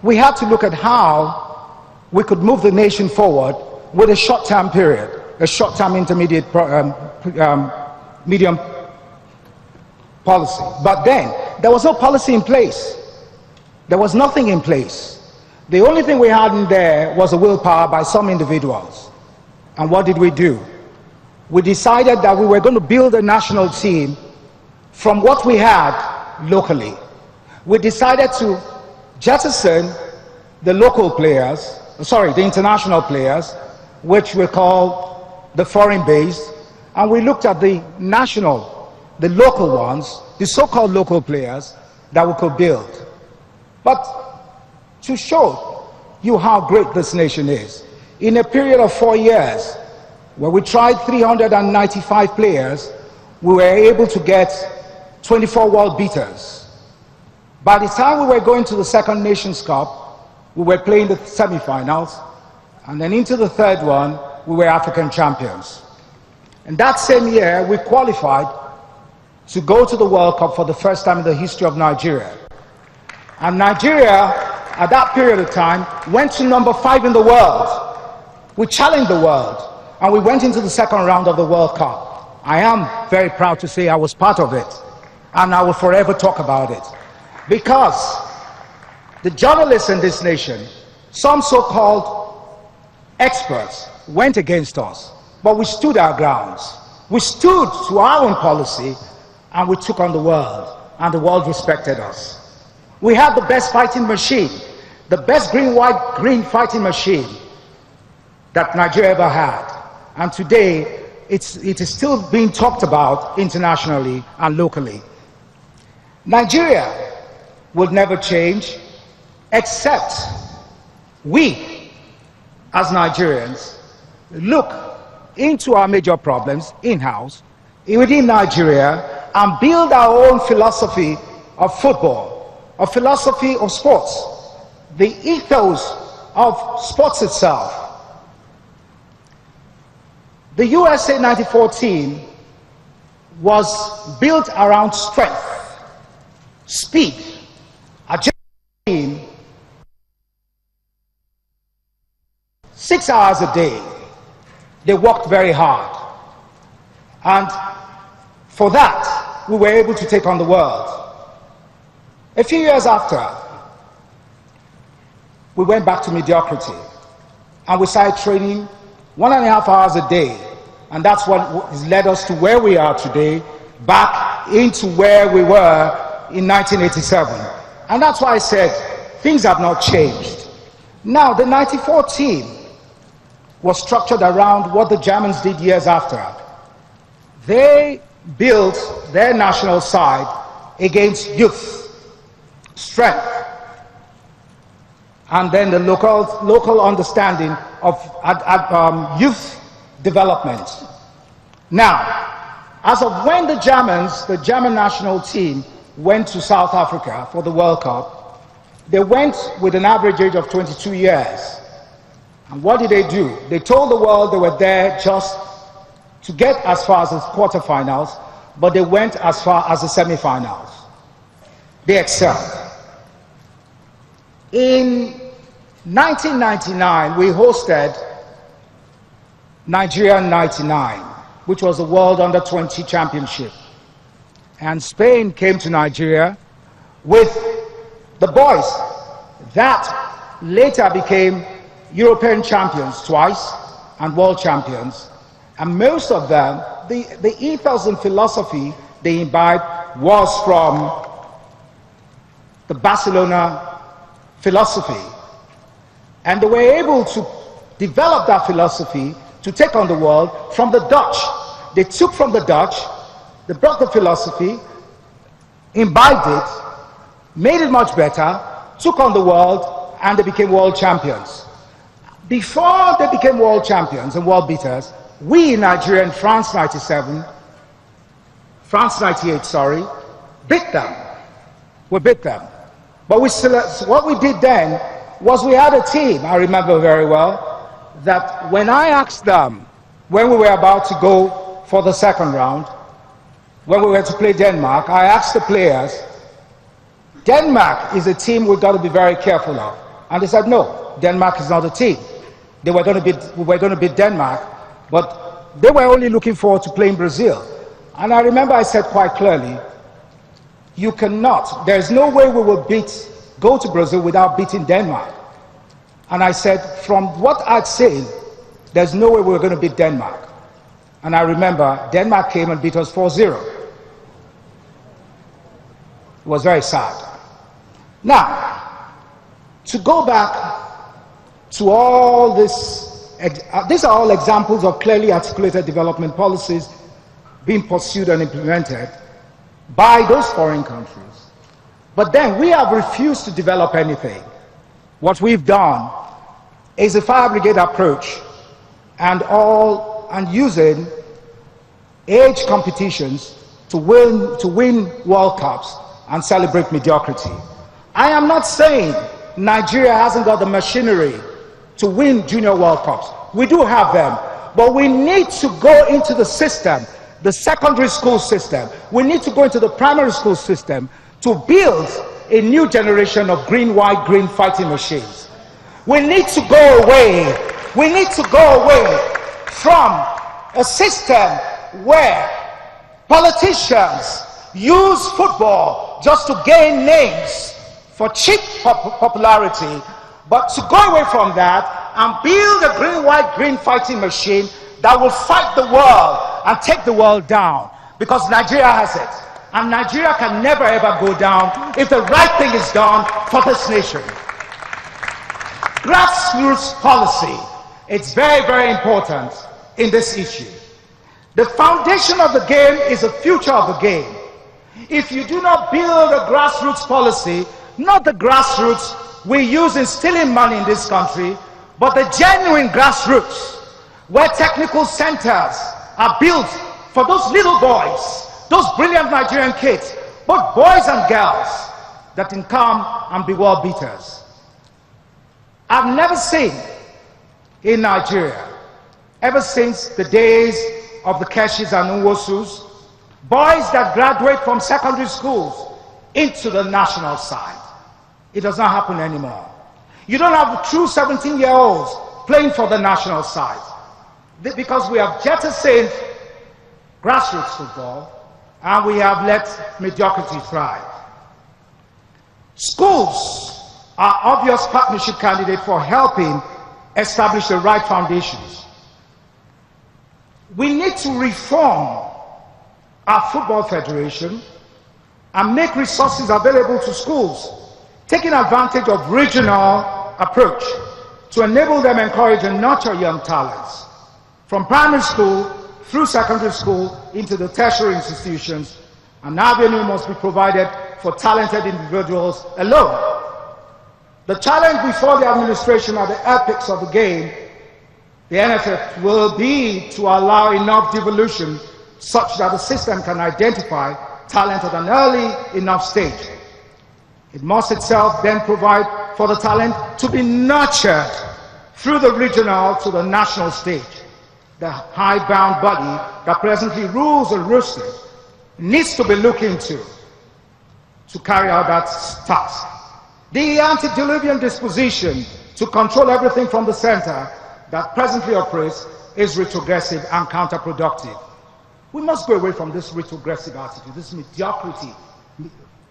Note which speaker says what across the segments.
Speaker 1: we had to look at how we could move the nation forward with a short-term period, a short-term intermediate medium policy. But then, there was no policy in place. There was nothing in place. The only thing we had in there was a willpower by some individuals. And what did we do? We decided that we were going to build a national team from what we had locally. We decided to jettison the local players, sorry, the international players, which we call the foreign-based, and we looked at the national, the local ones, the so-called local players that we could build. But to show you how great this nation is, in a period of 4 years, where we tried 395 players, we were able to get 24 world beaters. By the time we were going to the second Nations Cup, we were playing the semi-finals, and then into the third one, we were African champions. And that same year, we qualified to go to the World Cup for the first time in the history of Nigeria. And Nigeria, at that period of time, went to number 5 in the world. We challenged the world, and we went into the second round of the World Cup. I am very proud to say I was part of it, and I will forever talk about it. Because the journalists in this nation, some so-called experts, went against us, but we stood our grounds. We stood to our own policy, and we took on the world, and the world respected us. We had the best fighting machine, the best green-white-green fighting machine that Nigeria ever had. And today, it is still being talked about internationally and locally. Nigeria will never change, except we, as Nigerians, look into our major problems in-house, within Nigeria, and build our own philosophy of football, a philosophy of sports, the ethos of sports itself. The USA 94 team was built around strength, speed, agility. Team, 6 hours a day, they worked very hard. And for that, we were able to take on the world. A few years after, we went back to mediocrity, and we started training 1.5 hours a day, and that's what has led us to where we are today, back into where we were in 1987. And that's why I said things have not changed. Now, the 94 team was structured around what the Germans did years after. They built their national side against youth, strength, and then the local understanding of youth development. Now, as of when the German national team went to South Africa for the World Cup, they went with an average age of 22 years. And what did they do? They told the world they were there just to get as far as the quarterfinals, but they went as far as the semifinals. They excelled. In 1999, we hosted Nigeria 99, which was the World Under-20 Championship. And Spain came to Nigeria with the boys that later became European champions twice and world champions. And most of them, the ethos and philosophy they imbibed was from the Barcelona philosophy. And they were able to develop that philosophy to take on the world from the Dutch. They took from the Dutch, they brought the philosophy, imbibed it, made it much better, took on the world, and they became world champions. Before they became world champions and world beaters, we in Nigeria in France 97, France 98, sorry, beat them. We beat them. But what we did then was we had a team, I remember very well, that when I asked them, when we were about to go for the second round, when we were to play Denmark, I asked the players, Denmark is a team we've got to be very careful of. And they said, no, Denmark is not a team. We were going to beat Denmark, but they were only looking forward to playing Brazil. And I remember I said quite clearly, you cannot, there's no way we will go to Brazil without beating Denmark. And I said, from what I'd seen, there's no way we were going to beat Denmark. And I remember Denmark came and beat us 4-0. It was very sad. Now, to go back to all this, these are all examples of clearly articulated development policies being pursued and implemented by those foreign countries. But then we have refused to develop anything. What we've done is a fire brigade approach and using age competitions to win World Cups and celebrate mediocrity. I am not saying Nigeria hasn't got the machinery to win Junior World Cups. We do have them, but we need to go into the system, the secondary school system. We need to go into the primary school system to build a new generation of green, white, green fighting machines. We need to go away. We need to go away from a system where politicians use football just to gain names for cheap popularity, but to go away from that and build a green, white, green fighting machine that will fight the world and take the world down, because Nigeria has it. And Nigeria can never ever go down if the right thing is done for this nation. Grassroots policy, it's very, very important in this issue. The foundation of the game is the future of the game. If you do not build a grassroots policy, not the grassroots we use in stealing money in this country, but the genuine grassroots, where technical centers are built for those little boys, those brilliant Nigerian kids, both boys and girls, that can come and be world beaters. I've never seen in Nigeria, ever since the days of the Keshis and Nwosus, boys that graduate from secondary schools into the national side. It does not happen anymore. You don't have true 17-year-olds playing for the national side, because we have jettisoned grassroots football and we have let mediocrity thrive. Schools are obvious partnership candidates for helping establish the right foundations. We need to reform our football federation and make resources available to schools, taking advantage of regional approach to enable them encourage and nurture young talents from primary school through secondary school into the tertiary institutions. An avenue must be provided for talented individuals alone. The challenge before the administration at the epics of the game, the NFF, will be to allow enough devolution such that the system can identify talent at an early enough stage. It must itself then provide for the talent to be nurtured through the regional to the national stage. The high-bound body that presently rules the roster needs to be looked into to carry out that task. The antediluvian disposition to control everything from the center that presently operates is retrogressive and counterproductive. We must go away from this retrogressive attitude, this mediocrity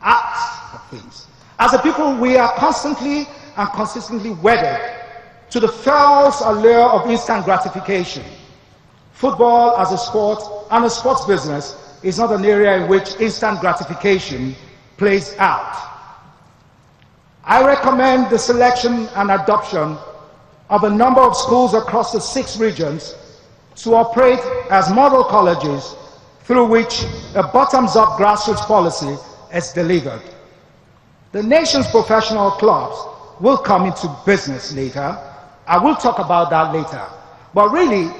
Speaker 1: act of things. As a people, we are constantly and consistently wedded to the false allure of instant gratification. Football as a sport and a sports business is not an area in which instant gratification plays out. I recommend the selection and adoption of a number of schools across the 6 regions to operate as model colleges through which a bottoms-up grassroots policy is delivered. The nation's professional clubs will come into business later. I will talk about that later. But really,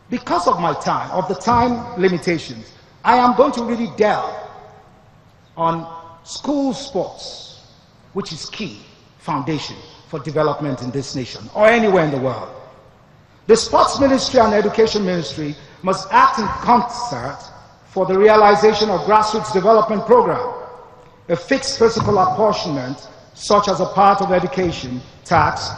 Speaker 1: because of my time, of the time limitations, I am going to really delve on school sports, which is key foundation for development in this nation or anywhere in the world. The Sports Ministry and Education Ministry must act in concert for the realization of grassroots development program, a fixed physical apportionment such as a part of education, tax,